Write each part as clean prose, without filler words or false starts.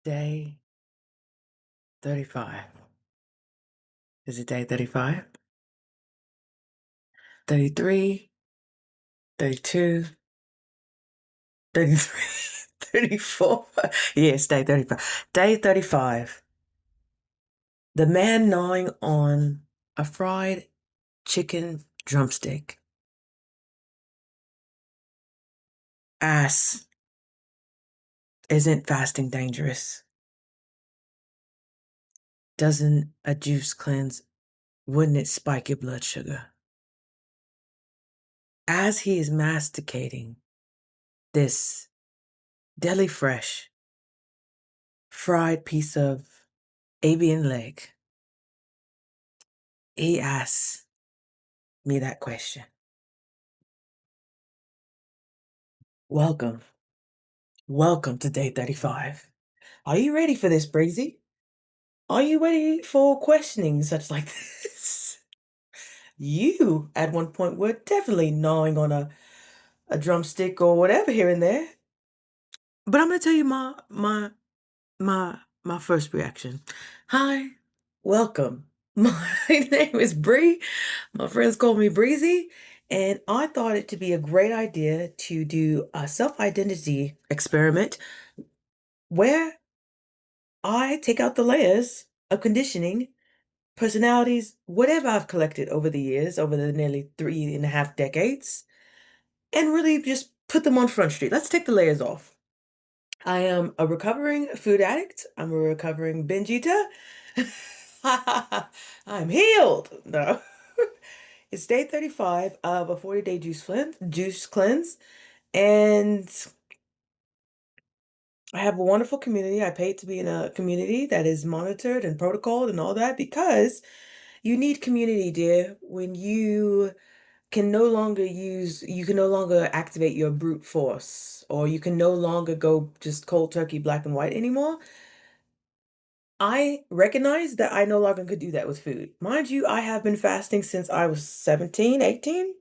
Day 35. Is it day 35? 33, 32, 33, 34. Yes, day 35. Day 35. The man gnawing on a fried chicken drumstick asks, isn't fasting dangerous? Doesn't a juice cleanse? Wouldn't it spike your blood sugar? As he is masticating this deli fresh fried piece of avian leg, he asks me that question. Welcome. Welcome to day 35. Are you ready for this, Breezy? Are you ready for questioning such like this? You, at one point, were definitely gnawing on a drumstick or whatever here and there. But I'm gonna tell you my first reaction. Hi, welcome. My name is Bree. My friends call me Breezy, and I thought it to be a great idea to do a self-identity experiment where I take out the layers of conditioning, personalities, whatever I've collected over the years, over the nearly 3.5 decades, and really just put them on Front Street. Let's take the layers off. I am a recovering food addict. I'm a recovering binge eater. I'm healed. No. It's day 35 of a 40-day juice cleanse. And I have a wonderful community. I paid to be in a community that is monitored and protocoled and all that because you need community, dear, when you can no longer activate your brute force, or you can no longer go just cold turkey black and white anymore. I recognize that I no longer could do that with food. Mind you, I have been fasting since I was 17, 18.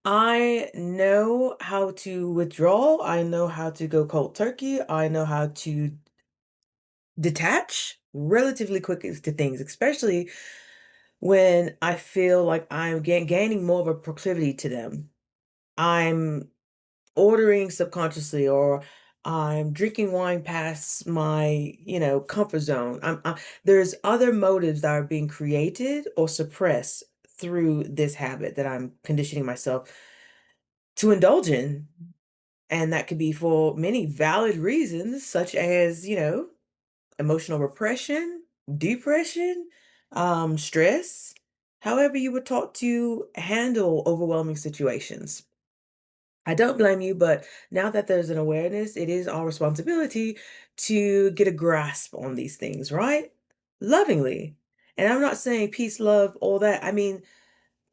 I know how to withdraw. I know how to go cold turkey. I know how to detach relatively quickly to things, especially when I feel like I'm gaining more of a proclivity to them. I'm ordering subconsciously, or I'm drinking wine past my, comfort zone. There's other motives that are being created or suppressed through this habit that I'm conditioning myself to indulge in. And that could be for many valid reasons, such as, emotional repression, depression, stress, however you were taught to handle overwhelming situations. I don't blame you, but now that there's an awareness, it is our responsibility to get a grasp on these things, right? Lovingly. And I'm not saying peace, love, all that. I mean,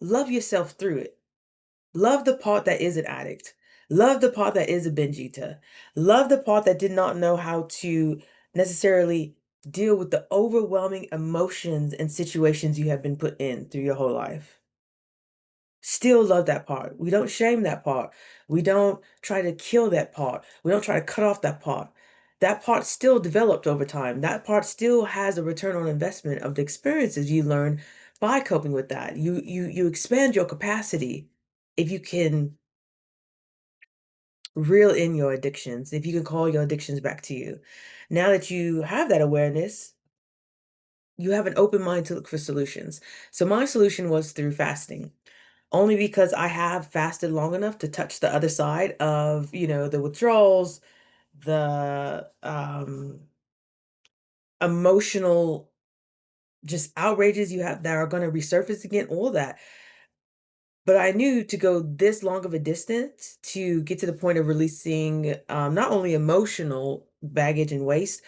love yourself through it. Love the part that is an addict. Love the part that is a binge eater. Love the part that did not know how to necessarily deal with the overwhelming emotions and situations you have been put in through your whole life. Still love that part. We don't shame that part. We don't try to kill that part. We don't try to cut off that part. That part still developed over time. That part still has a return on investment of the experiences you learn by coping with that. You expand your capacity if you can reel in your addictions, if you can call your addictions back to you. Now that you have that awareness, you have an open mind to look for solutions. So my solution was through fasting. Only because I have fasted long enough to touch the other side of, the withdrawals, the emotional just outrages you have that are going to resurface again, all that. But I knew to go this long of a distance to get to the point of releasing not only emotional baggage and waste,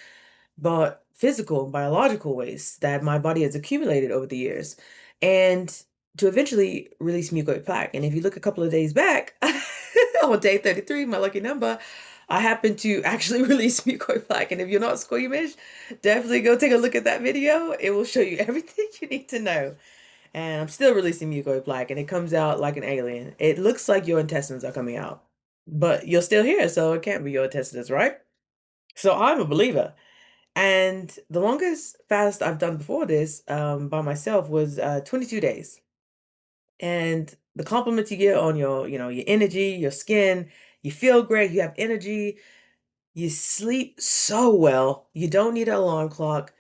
but physical and biological waste that my body has accumulated over the years, and to eventually release mucoid plaque. And if you look a couple of days back, on day 33, my lucky number, I happened to actually release mucoid plaque. And if you're not squeamish, definitely go take a look at that video. It will show you everything you need to know. And I'm still releasing mucoid plaque, and it comes out like an alien. It looks like your intestines are coming out, but you're still here, so it can't be your intestines, right? So I'm a believer. And the longest fast I've done before this, by myself was 22 days. And the compliments you get on your energy, your skin, you feel great, you have energy, you sleep so well, you don't need an alarm clock.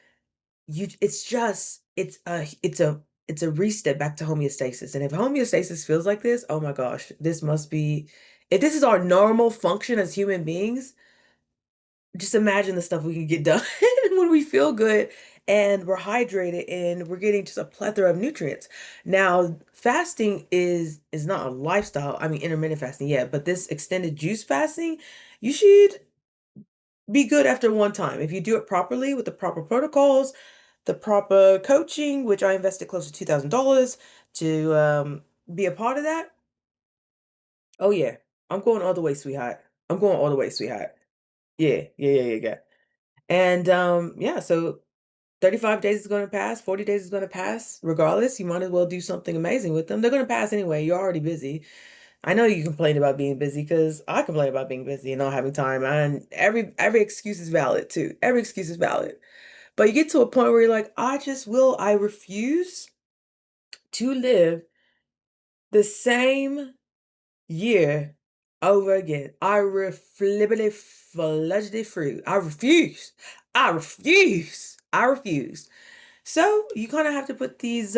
It's just, it's a reset back to homeostasis. And if homeostasis feels like this, oh my gosh, this must be, if this is our normal function as human beings, just imagine the stuff we can get done when we feel good and we're hydrated and we're getting just a plethora of nutrients. Now, fasting is not a lifestyle. I mean, intermittent fasting, yeah, but this extended juice fasting, you should be good after one time. If you do it properly with the proper protocols, the proper coaching, which I invested close to $2,000 to be a part of that. Oh yeah, I'm going all the way, sweetheart. I'm going all the way, sweetheart. Yeah, yeah, yeah, yeah, yeah. And yeah, so 35 days is going to pass, 40 days is going to pass. Regardless, you might as well do something amazing with them. They're going to pass anyway. You're already busy. I know you complain about being busy because I complain about being busy and not having time. And every excuse is valid too. Every excuse is valid. But you get to a point where you're like, I refuse to live the same year over again. I reflibbity fludgedy fruit. I refuse. I refuse. I refuse. So you kind of have to put these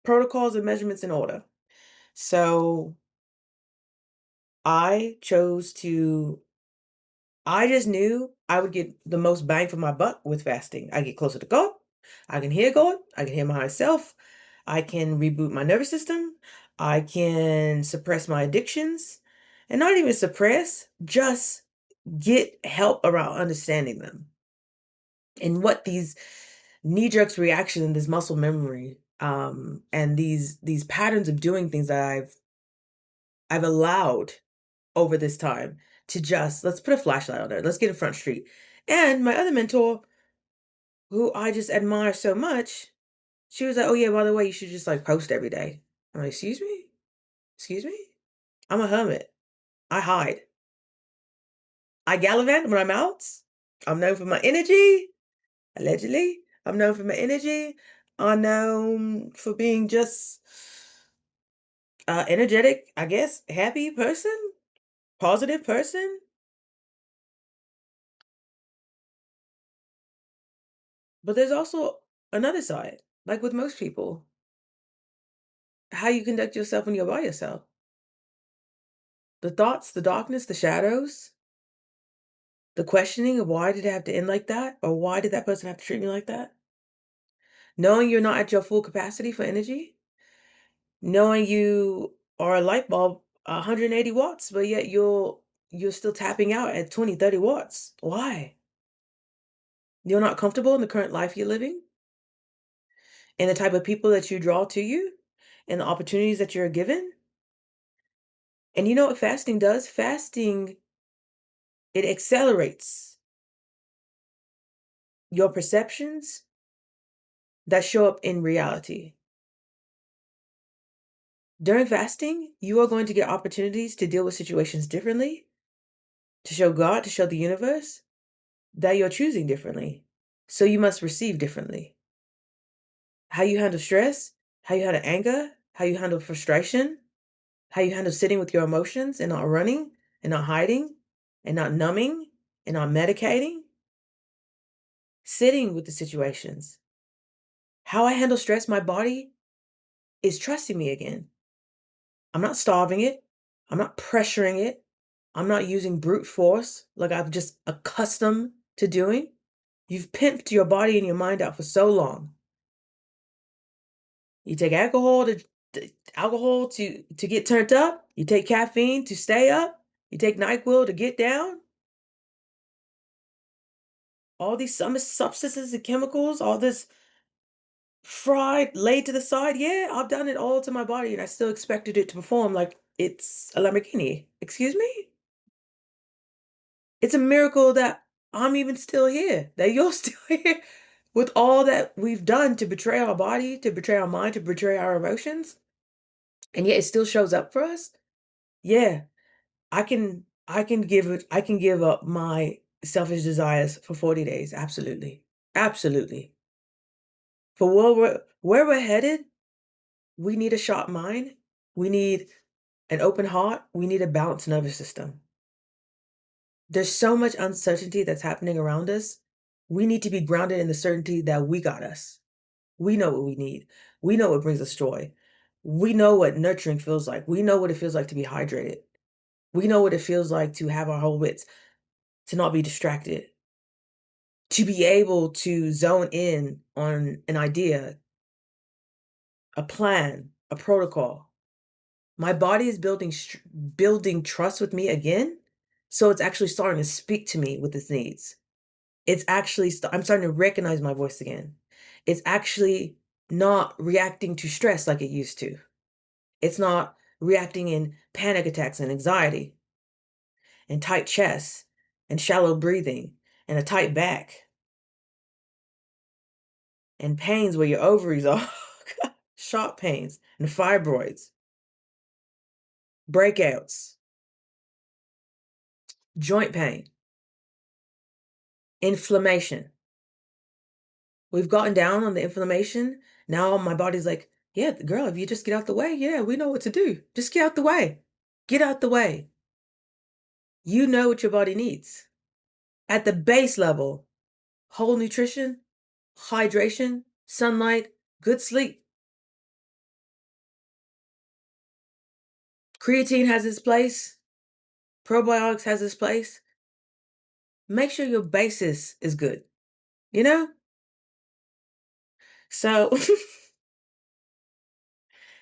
protocols and measurements in order. So I chose to, I just knew I would get the most bang for my buck with fasting. I get closer to God. I can hear God. I can hear myself. I can reboot my nervous system. I can suppress my addictions. And not even suppress, just get help around understanding them. And what these knee-jerk reaction and this muscle memory and these patterns of doing things that I've allowed over this time to just let's put a flashlight on there, let's get in Front Street. And my other mentor, who I just admire so much, she was like, oh yeah, by the way, you should just like post every day. I'm like, excuse me, I'm a hermit. I hide. I gallivant when I'm out. I'm known for my energy. Allegedly, I'm known for my energy. I'm known for being just energetic, I guess, happy person, positive person. But there's also another side, like with most people, how you conduct yourself when you're by yourself. The thoughts, the darkness, the shadows, the questioning of why did it have to end like that? Or why did that person have to treat me like that? Knowing you're not at your full capacity for energy, knowing you are a light bulb 180 watts, but yet you're still tapping out at 20, 30 watts. Why? You're not comfortable in the current life you're living, and the type of people that you draw to you, and the opportunities that you're given. And you know what fasting does? Fasting, it accelerates your perceptions that show up in reality. During fasting, you are going to get opportunities to deal with situations differently, to show God, to show the universe that you're choosing differently. So you must receive differently. How you handle stress, how you handle anger, how you handle frustration, how you handle sitting with your emotions and not running and not hiding and not numbing and not medicating, sitting with the situations. How I handle stress, my body is trusting me again. I'm not starving it. I'm not pressuring it. I'm not using brute force like I've just accustomed to doing. You've pimped your body and your mind out for so long. You take alcohol to get turned up. You take caffeine to stay up. You take NyQuil to get down. All these substances and chemicals, all this fried, laid to the side. Yeah, I've done it all to my body and I still expected it to perform like it's a Lamborghini. Excuse me? It's a miracle that I'm even still here, that you're still here with all that we've done to betray our body, to betray our mind, to betray our emotions. And yet it still shows up for us. Yeah, I can. I can give up my selfish desires for 40 days. Absolutely. Absolutely. For where we're headed, we need a sharp mind. We need an open heart. We need a balanced nervous system. There's so much uncertainty that's happening around us. We need to be grounded in the certainty that we got us. We know what we need. We know what brings us joy. We know what nurturing feels like. We know what it feels like to be hydrated. We know what it feels like to have our whole wits, to not be distracted, to be able to zone in on an idea, a plan, a protocol. My body is building trust with me again, so it's actually starting to speak to me with its needs. It's actually I'm starting to recognize my voice again. It's actually not reacting to stress like it used to. It's not reacting in panic attacks and anxiety and tight chest and shallow breathing and a tight back and pains where your ovaries are, sharp pains and fibroids, breakouts, joint pain, inflammation. We've gotten down on the inflammation. Now my body's like, yeah, girl, if you just get out the way, yeah, we know what to do. Just get out the way. Get out the way. You know what your body needs. At the base level, whole nutrition, hydration, sunlight, good sleep. Creatine has its place. Probiotics has its place. Make sure your basis is good, you know? So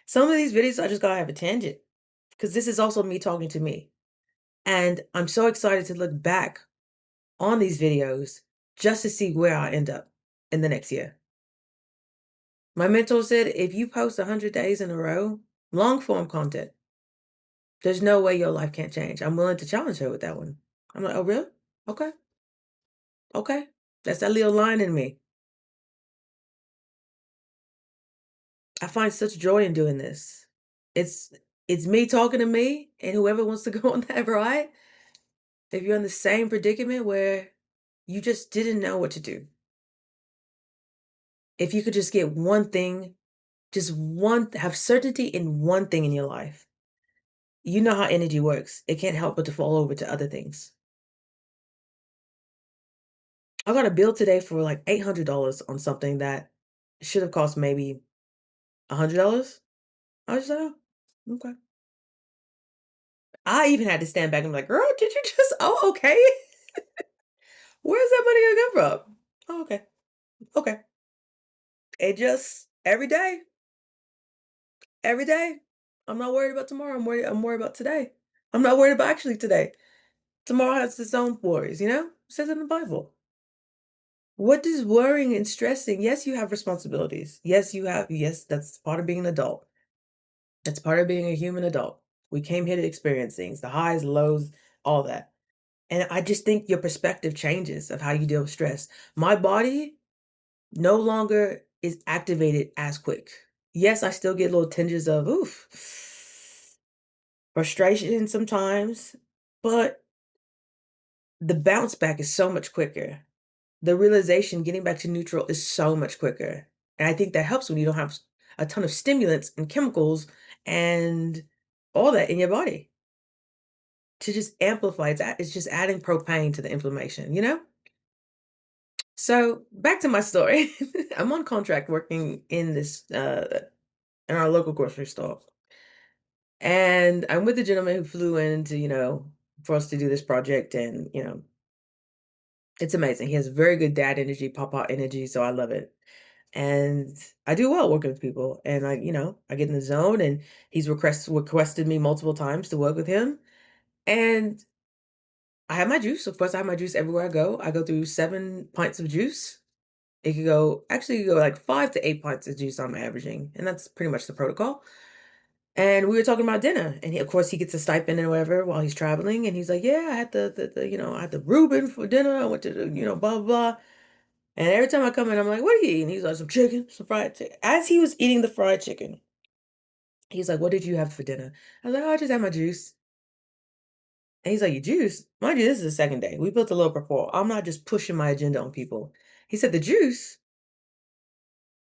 some of these videos, I just gotta have a tangent because this is also me talking to me. And I'm so excited to look back on these videos just to see where I end up in the next year. My mentor said, if you post 100 days in a row, long form content, there's no way your life can't change. I'm willing to challenge her with that one. I'm like, oh, really? Okay. Okay. That's that little line in me. I find such joy in doing this. It's it's me talking to me, and whoever wants to go on that ride, if you're in the same predicament where you just didn't know what to do, if you could just get one thing, just one, have certainty in one thing in your life, you know how energy works. It can't help but to fall over to other things. I got a bill today for like $800 on something that should have cost maybe $100. I was just like, oh, okay. I even had to stand back and be like, girl, did you just, oh, okay. Where's that money gonna come from? Oh, okay. Okay. It just every day. I'm not worried about tomorrow. I'm worried about today. I'm not worried about actually today. Tomorrow has its own worries, you know? It says in the Bible. What does worrying and stressing? Yes, you have responsibilities. Yes, that's part of being an adult. That's part of being a human adult. We came here to experience things, the highs, lows, all that. And I just think your perspective changes of how you deal with stress. My body no longer is activated as quick. Yes, I still get little tinges of oof, frustration sometimes, but the bounce back is so much quicker. The realization, getting back to neutral is so much quicker. And I think that helps when you don't have a ton of stimulants and chemicals and all that in your body to just amplify. It's just adding propane to the inflammation, you know? So back to my story. I'm on contract working in this in our local grocery store. And I'm with the gentleman who flew in to, for us to do this project. And, it's amazing. He has very good dad energy, papa energy. So I love it. And I do well working with people. And I get in the zone and he's requested me multiple times to work with him. And I have my juice. Of course, I have my juice everywhere I go. I go through 7 pints of juice. It could go like 5 to 8 pints of juice I'm averaging. And that's pretty much the protocol. And we were talking about dinner, and of course, he gets a stipend and whatever while he's traveling. And he's like, "Yeah, I had I had the Reuben for dinner. I went to the, blah blah blah." And every time I come in, I'm like, "What are you eating?" He's like, "Some chicken, some fried chicken." As he was eating the fried chicken, he's like, "What did you have for dinner?" I was like, "Oh, I just had my juice." And he's like, "You juice?" Mind you, this is the second day. We built a little rapport. I'm not just pushing my agenda on people. He said, "The juice?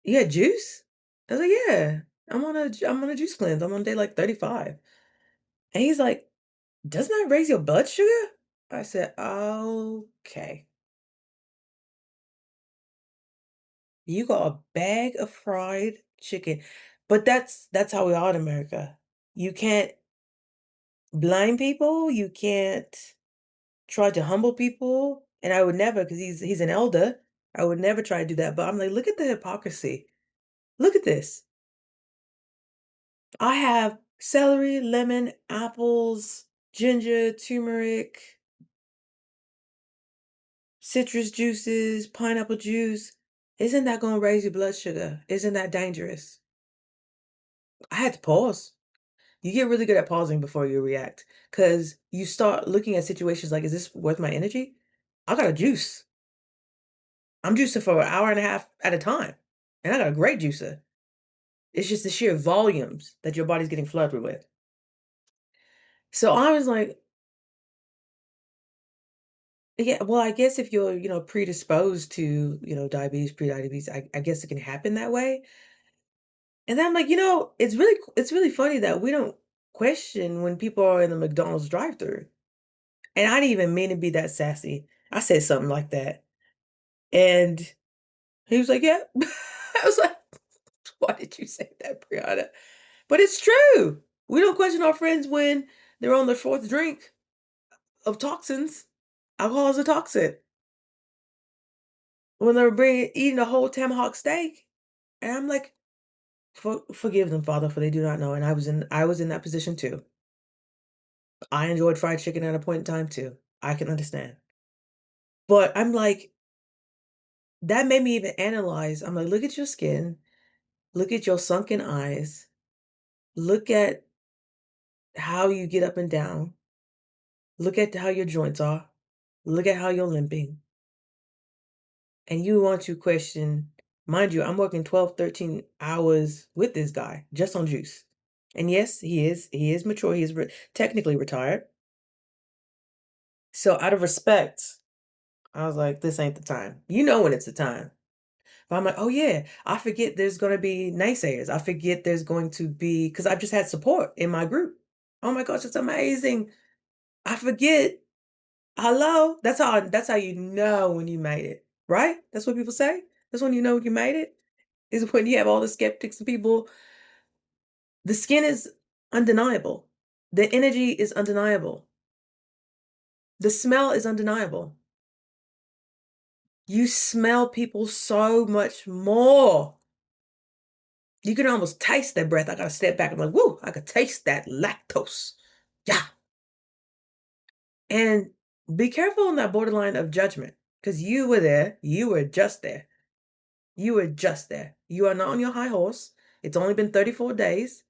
You had juice?" I was like, "Yeah. I'm on a juice cleanse. I'm on day like 35." And he's like, "Doesn't that raise your blood sugar?" I said, "Okay. You got a bag of fried chicken." But that's how we are in America. You can't blind people. You can't try to humble people. And I would never, because he's an elder. I would never try to do that. But I'm like, look at the hypocrisy. Look at this. I have celery, lemon, apples, ginger, turmeric, citrus juices, pineapple juice. Isn't that going to raise your blood sugar? Isn't that dangerous? I had to pause. You get really good at pausing before you react because you start looking at situations like, is this worth my energy? I got a juice. I'm juicing for an hour and a half at a time. And I got a great juicer. It's just the sheer volumes that your body's getting flooded with. So I was like, yeah, well, I guess if you're, predisposed to, diabetes, pre-diabetes, I guess it can happen that way. And then I'm like, it's really funny that we don't question when people are in the McDonald's drive-thru. And I didn't even mean to be that sassy. I said something like that. And he was like, "Yeah." I was like, "Why did you say that, Brianna?" But it's true. We don't question our friends when they're on their fourth drink of toxins. Alcohol is a toxin. When they're eating a whole tomahawk steak, and I'm like, Forgive them, Father, for they do not know." And I was in that position too. I enjoyed fried chicken at a point in time too. I can understand. But I'm like, that made me even analyze. I'm like, look at your skin, look at your sunken eyes, look at how you get up and down, look at how your joints are, look at how you're limping. And you want to question, mind you, I'm working 12, 13 hours with this guy just on juice. And yes, he is mature. He is technically retired. So out of respect, I was like, this ain't the time. You know when it's the time. But I'm like, oh yeah, I forget there's going to be naysayers. I forget there's going to be, because I've just had support in my group. Oh my gosh, it's amazing. I forget. Hello? That's how you know when you made it, right? That's what people say. That's when you know you made it. Is when you have all the skeptics and people. The skin is undeniable. The energy is undeniable. The smell is undeniable. You smell people so much more. You can almost taste their breath. I gotta step back. I'm like, woo, I could taste that lactose. Yeah. And be careful on that borderline of judgment. Because you were there. You were just there. You were just there. You are not on your high horse. It's only been 34 days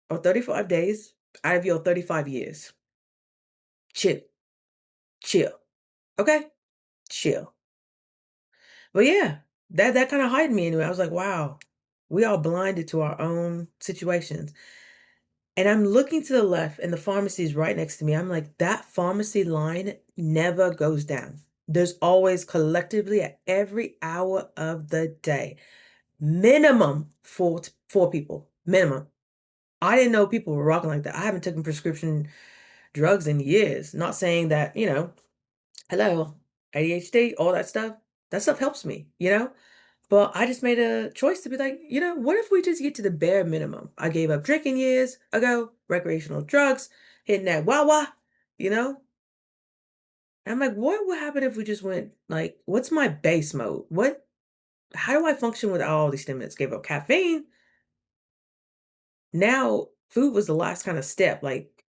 or 35 days out of your 35 years. Chill. Chill. Okay? Chill. But yeah, that kind of heightened me anyway. I was like, wow, we are blinded to our own situations. And I'm looking to the left and the pharmacy is right next to me. I'm like, that pharmacy line never goes down. There's always collectively at every hour of the day, minimum four people, minimum. I didn't know people were rocking like that. I haven't taken prescription drugs in years. Not saying that, hello, ADHD, all that stuff. That stuff helps me. But I just made a choice to be like, what if we just get to the bare minimum? I gave up drinking years ago, recreational drugs, hitting that wah you know? And I'm like, what would happen if we just went like, what's my base mode? How do I function without all these stimulants? Gave up caffeine. Now food was the last kind of step, like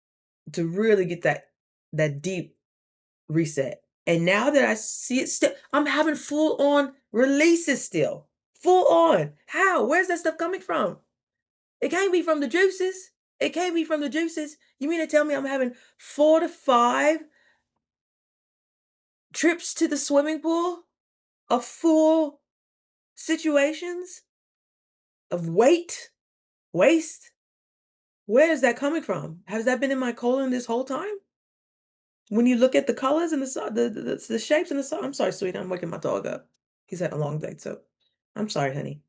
to really get that deep reset. And now that I see it still, I'm having full on releases still. Full on. How? Where's that stuff coming from? It can't be from the juices. It can't be from the juices. You mean to tell me I'm having 4 to 5 trips to the swimming pool of full situations of waste? Where is that coming from? Has that been in my colon this whole time? When you look at the colors and the shapes and the I'm sorry, sweetie, I'm waking my dog up. He's had a long day too. I'm sorry, honey.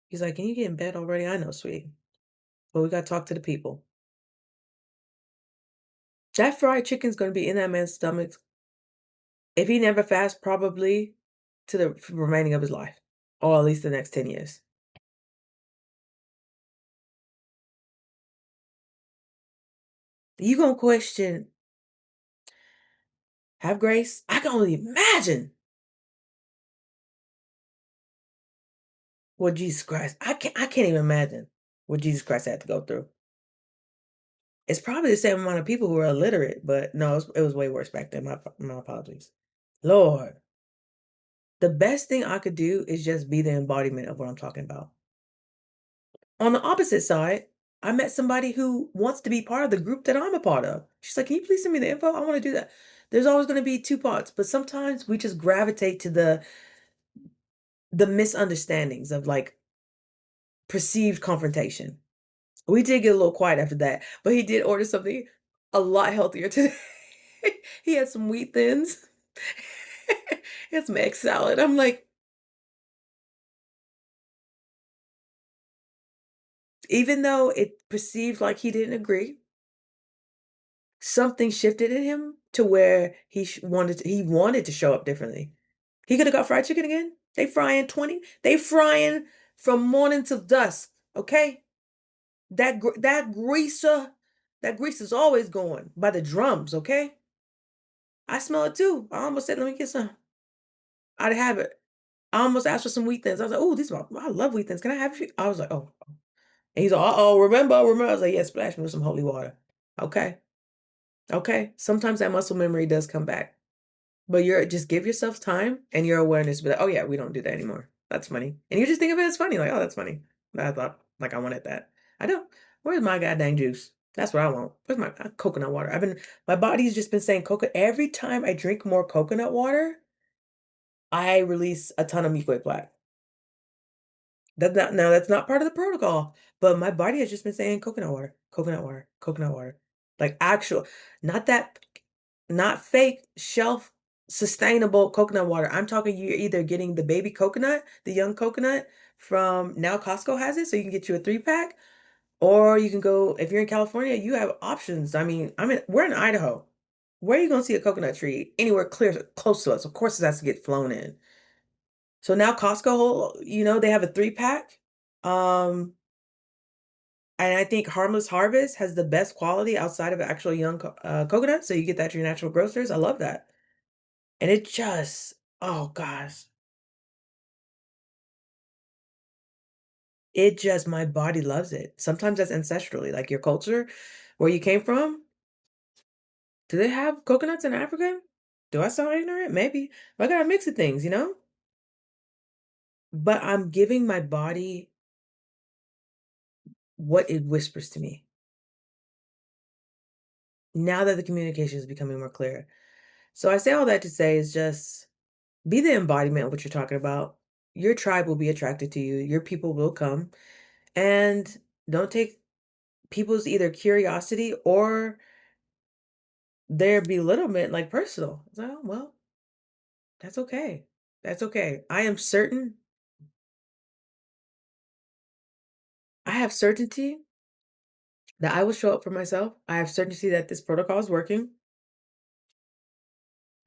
He's like, "Can you get in bed already?" I know, sweetie, but we gotta talk to the people. That fried chicken's gonna be in that man's stomach if he never fasts, probably to the remaining of his life, or at least the next 10 years. You gonna question, have grace? I can only imagine what Jesus Christ I can't even imagine what Jesus Christ had to go through. It's probably the same amount of people who are illiterate, but no, it was way worse back then. My apologies. Lord, the best thing I could do is just be the embodiment of what I'm talking about. On the opposite side, I met somebody who wants to be part of the group that I'm a part of. She's like, "Can you please send me the info? I want to do that." There's always going to be two parts, but sometimes we just gravitate to the misunderstandings of like perceived confrontation. We did get a little quiet after that, but he did order something a lot healthier today. He had some wheat thins. He had some egg salad. I'm like, even though it perceived like he didn't agree, something shifted in him to where he wanted to show up differently. He could have got fried chicken again. They frying from morning till dusk, okay? That grease is always going by the drums, okay? I smell it too. I almost said, "Let me get some." I'd have it. I almost asked for some wheat thins. I was like, "Oh, these are I love wheat thins. Can I have a few?" I was like, "Oh." And he's like, "Uh-oh, remember." I was like, "Yeah, splash me with some holy water." Okay. Okay. Sometimes that muscle memory does come back. But you're just give yourself time and your awareness be like, "Oh, yeah, we don't do that anymore. That's funny." And you just think of it as funny, like, "Oh, that's funny." I thought, like, I wanted that. I don't. Where's my goddamn juice? That's what I want. Where's my coconut water? My body's just been saying coconut. Every time I drink more coconut water, I release a ton of mucoid plaque. That's not part of the protocol, but my body has just been saying coconut water, coconut water, coconut water. Like actual, not that, not fake shelf sustainable coconut water. I'm talking you're either getting the baby coconut, the young coconut from now Costco has it, so you can get you a 3-pack, or you can go if you're in California, you have options. We're in Idaho. Where are you gonna see a coconut tree anywhere close to us? Of course, it has to get flown in. So now Costco, they have a 3-pack. Um, and I think Harmless Harvest has the best quality outside of actual young coconut. So you get that at your natural grocers. I love that. And it just, oh gosh, my body loves it. Sometimes that's ancestrally, like your culture, where you came from. Do they have coconuts in Africa? Do I sound ignorant? Maybe. But I got a mix of things. But I'm giving my body what it whispers to me now that the communication is becoming more clear. So I say all that to say is just be the embodiment of what you're talking about. Your tribe will be attracted to you. Your people will come. And don't take people's either curiosity or their belittlement like personal. It's like, "Oh, well, that's okay. That's okay. I have certainty that I will show up for myself. I have certainty that this protocol is working.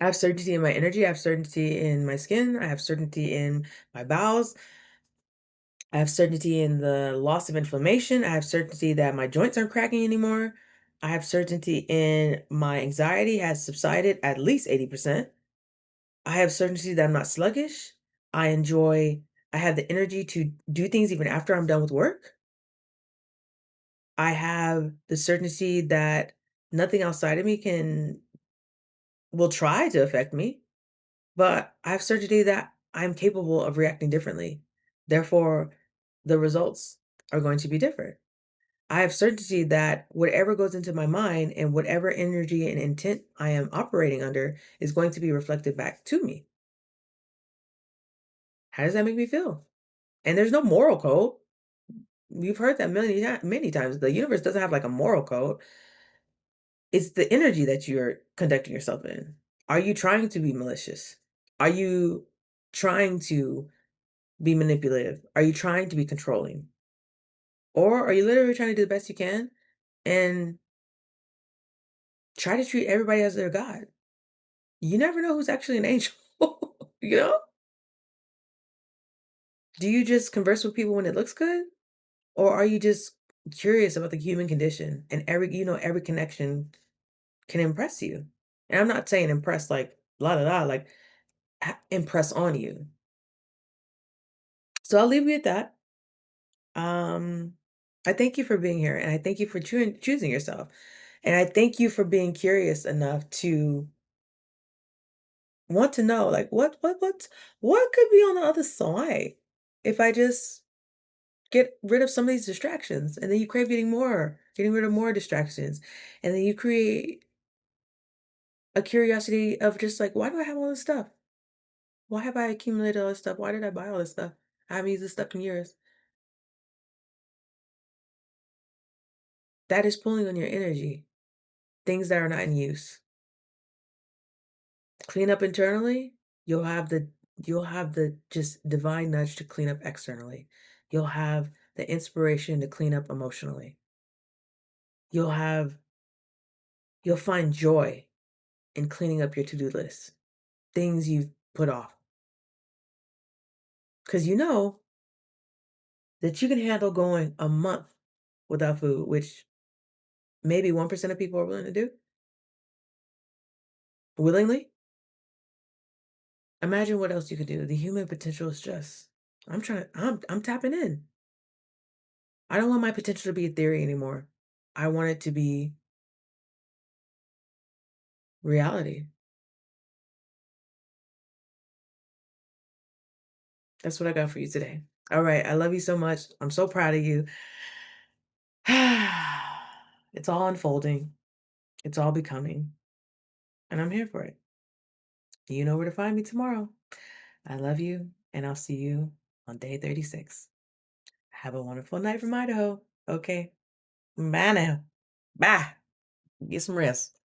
I have certainty in my energy. I have certainty in my skin. I have certainty in my bowels. I have certainty in the loss of inflammation. I have certainty that my joints aren't cracking anymore. I have certainty in my anxiety has subsided at least 80%. I have certainty that I'm not sluggish. I enjoy, I have the energy to do things even after I'm done with work. I have the certainty that nothing outside of me will try to affect me, but I have certainty that I'm capable of reacting differently. Therefore, the results are going to be different. I have certainty that whatever goes into my mind and whatever energy and intent I am operating under is going to be reflected back to me. How does that make me feel? And there's no moral code. You've heard that many times. The universe doesn't have like a moral code. It's the energy that you're conducting yourself in? Are you trying to be malicious? Are you trying to be manipulative? Are you trying to be controlling? Or are you literally trying to do the best you can and try to treat everybody as their God? You never know who's actually an angel, you know? Do you just converse with people when it looks good? Or are you just curious about the human condition and every connection can impress you? And I'm not saying impress like la la la, like impress on you. So I'll leave you at that. Um, I thank you for being here and I thank you for choosing yourself. And I thank you for being curious enough to want to know like what could be on the other side if I just get rid of some of these distractions, and then you crave getting rid of more distractions. And then you create a curiosity of just like, why do I have all this stuff? Why have I accumulated all this stuff? Why did I buy all this stuff? I haven't used this stuff in years. That is pulling on your energy, things that are not in use. Clean up internally, you'll have the just divine nudge to clean up externally. You'll have the inspiration to clean up emotionally. You'll have you'll find joy in cleaning up your to-do list, things you've put off. Because you know that you can handle going a month without food, which maybe 1% of people are willing to do willingly. Imagine what else you could do. The human potential is just I'm tapping in. I don't want my potential to be a theory anymore. I want it to be reality. That's what I got for you today. All right. I love you so much. I'm so proud of you. It's all unfolding. It's all becoming. And I'm here for it. You know where to find me tomorrow. I love you, and I'll see you on day 36. Have a wonderful night from Idaho. Okay. Bye now. Bye. Get some rest.